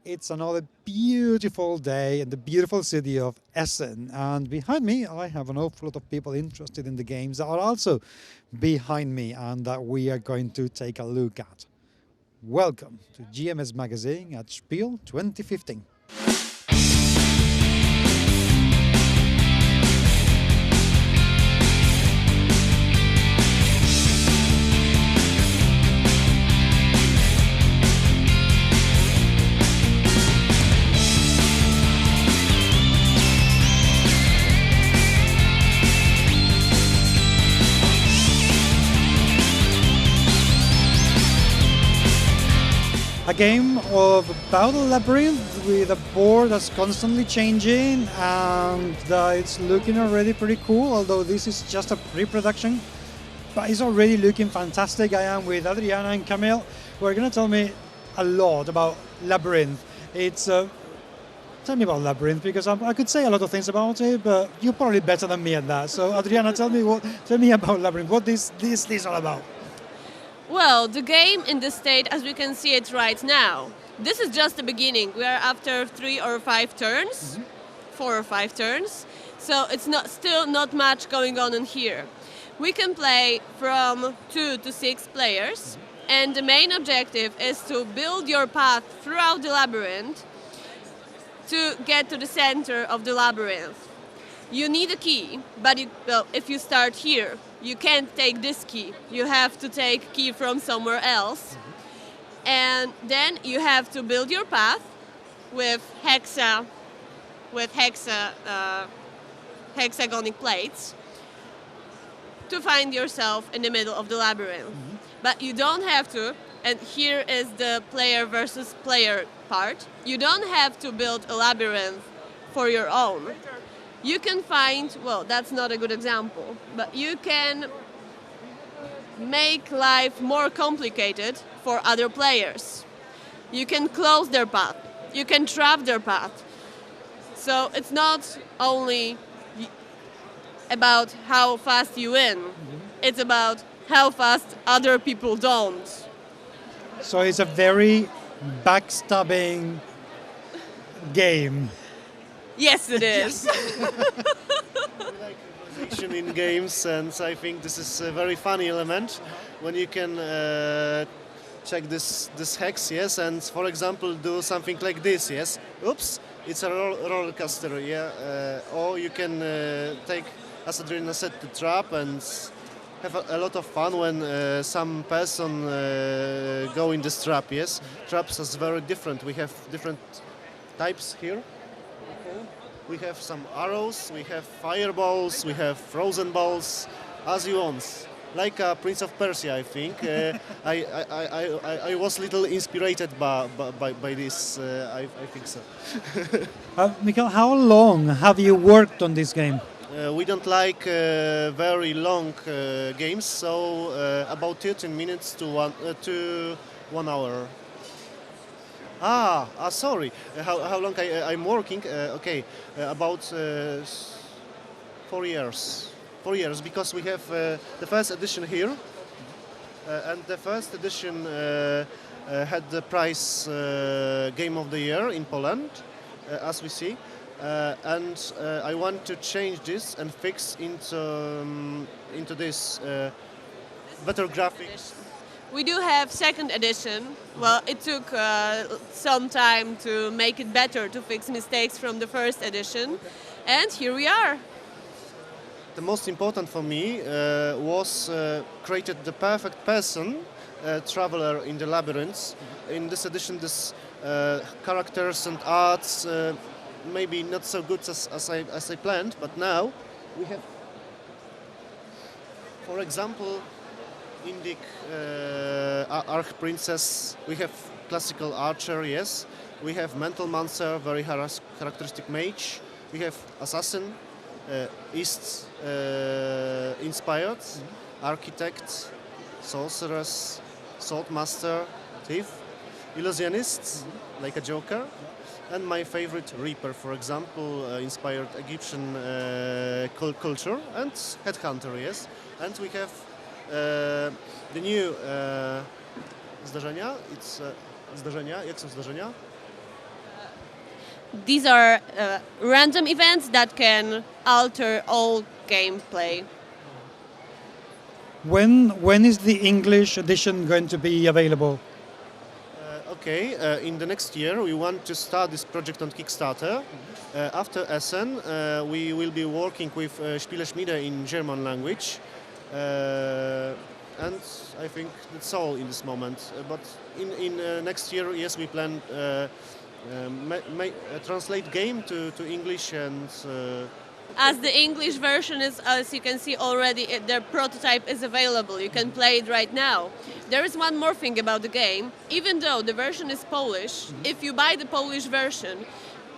It's another beautiful day in the beautiful city of Essen. And behind me, I have an awful lot of people interested in the games that are also behind me and that we are going to take a look at. Welcome to GMS Magazine at Spiel 2015. A game of about a labyrinth with a board that's constantly changing and it's looking already pretty cool, although this is just a pre-production, but it's already looking fantastic. I am with Adriana and Camille, who are going to tell me a lot about Labyrinth. Tell me about Labyrinth, because I could say a lot of things about it, but you're probably better than me at that. So Adriana, tell me about Labyrinth. What is this all about? Well, the game in this state, as we can see it right now, this is just the beginning. We are after 3 or 5 turns, 4 or 5 turns, so it's still not much going on in here. We can play from 2 to 6 players, and the main objective is to build your path throughout the labyrinth to get to the center of the labyrinth. You need a key, but if you start here, you can't take this key. You have to take key from somewhere else. And then you have to build your path with hexagonic plates to find yourself in the middle of the labyrinth. But you don't have to, and here is the player versus player part, you don't have to build a labyrinth for your own. You can find, well, that's not a good example, but you can make life more complicated for other players. You can close their path. You can trap their path. So it's not only about how fast you win, it's about how fast other people don't. So it's a very backstabbing game. Yes, it is. Action in games, and I think this is a very funny element when you can check this hex, yes, and for example do something like this, yes. Oops, it's a roller coaster, yeah. Or you can take, as Adriana said, the trap and have a lot of fun when some person go in this trap, yes. Traps is very different. We have different types here. We have some arrows, we have fireballs, we have frozen balls, as you want. Like Prince of Persia, I think. I was a little inspired by this, I think so. Mikhail, how long have you worked on this game? We don't like very long games, so about 13 minutes to 1 hour. Sorry. How long I'm working? Okay, about 4 years. 4 years, because we have the first edition here, and the first edition had the prize Game of the Year in Poland, as we see, and I want to change this and fix into this better graphics. We do have second edition. Well, it took some time to make it better, to fix mistakes from the first edition. And here we are. The most important for me was created the perfect person, traveler in the labyrinths. In this edition, this characters and arts maybe not so good as I planned, but now we have, for example, Indic Arch Princess, we have classical archer, yes. We have mental monster, very characteristic mage. We have assassin, East inspired, architect, sorceress, swordmaster, thief, illusionist, like a joker, and my favorite reaper, for example, inspired Egyptian culture, and headhunter, yes. And we have the new zdarzenia. It's zdarzenia. Jak są zdarzenia? These are random events that can alter all gameplay. When is the English edition going to be available? Okay, in the next year we want to start this project on Kickstarter. After Essen, we will be working with Spiel in German language. And I think that's all in this moment. But in next year, yes, we plan translate game to English and. As the English version is, as you can see already, the prototype is available. You can play it right now. There is one more thing about the game. Even though the version is Polish, if you buy the Polish version,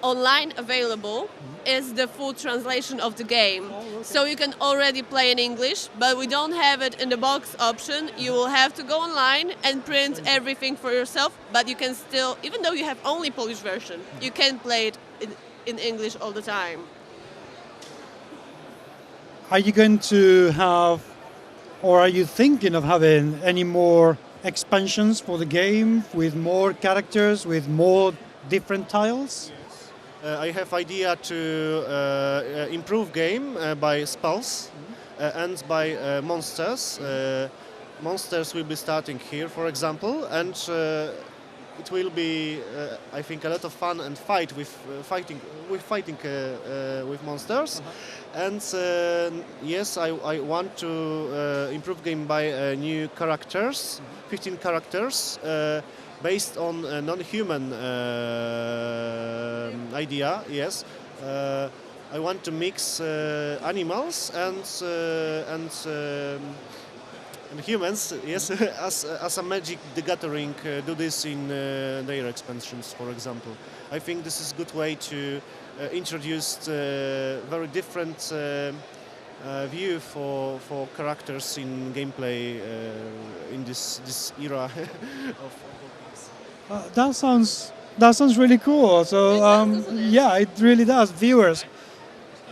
online available is the full translation of the game. So you can already play in English, but we don't have it in the box option. You will have to go online and print everything for yourself, but you can still, even though you have only Polish version, you can play it in English all the time. Are you going to have, or are you thinking of having any more expansions for the game with more characters, with more different tiles? I have idea to improve game by spells and by monsters. Monsters will be starting here, for example, and it will be, I think, a lot of fun and fighting with monsters. And yes, I want to improve game by new characters, 15 characters. Based on a non-human idea, yes. I want to mix animals and humans, yes, as a Magic the Gathering do this in their expansions, for example. I think this is a good way to introduce very different view for characters in gameplay in this era of That sounds really cool. So yeah, it really does. Viewers,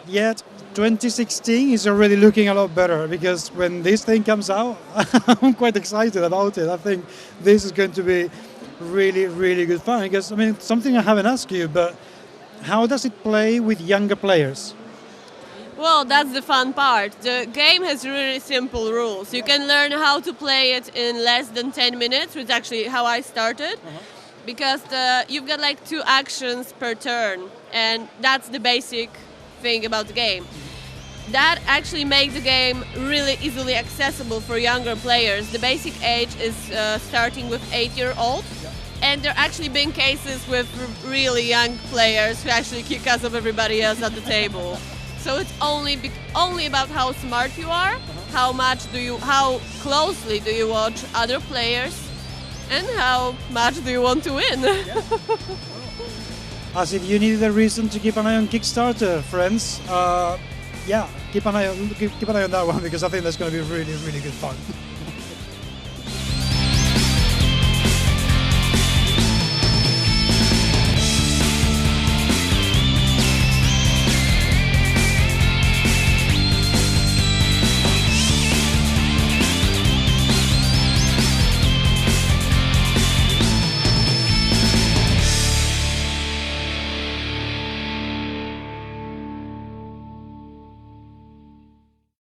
yet 2016 is already looking a lot better, because when this thing comes out, I'm quite excited about it. I think this is going to be really, really good fun. Because I mean, something I haven't asked you, but how does it play with younger players? Well, that's the fun part. The game has really simple rules. You can learn how to play it in less than 10 minutes, which is actually how I started. Because you've got like 2 actions per turn, and that's the basic thing about the game. That actually makes the game really easily accessible for younger players. The basic age is starting with 8-year-old, and there actually been cases with really young players who actually kick ass of everybody else at the table. So it's only about how smart you are, how closely do you watch other players, and how much do you want to win. As if you needed a reason to keep an eye on Kickstarter, friends. Yeah, keep an eye on that one, because I think that's going to be really, really good fun.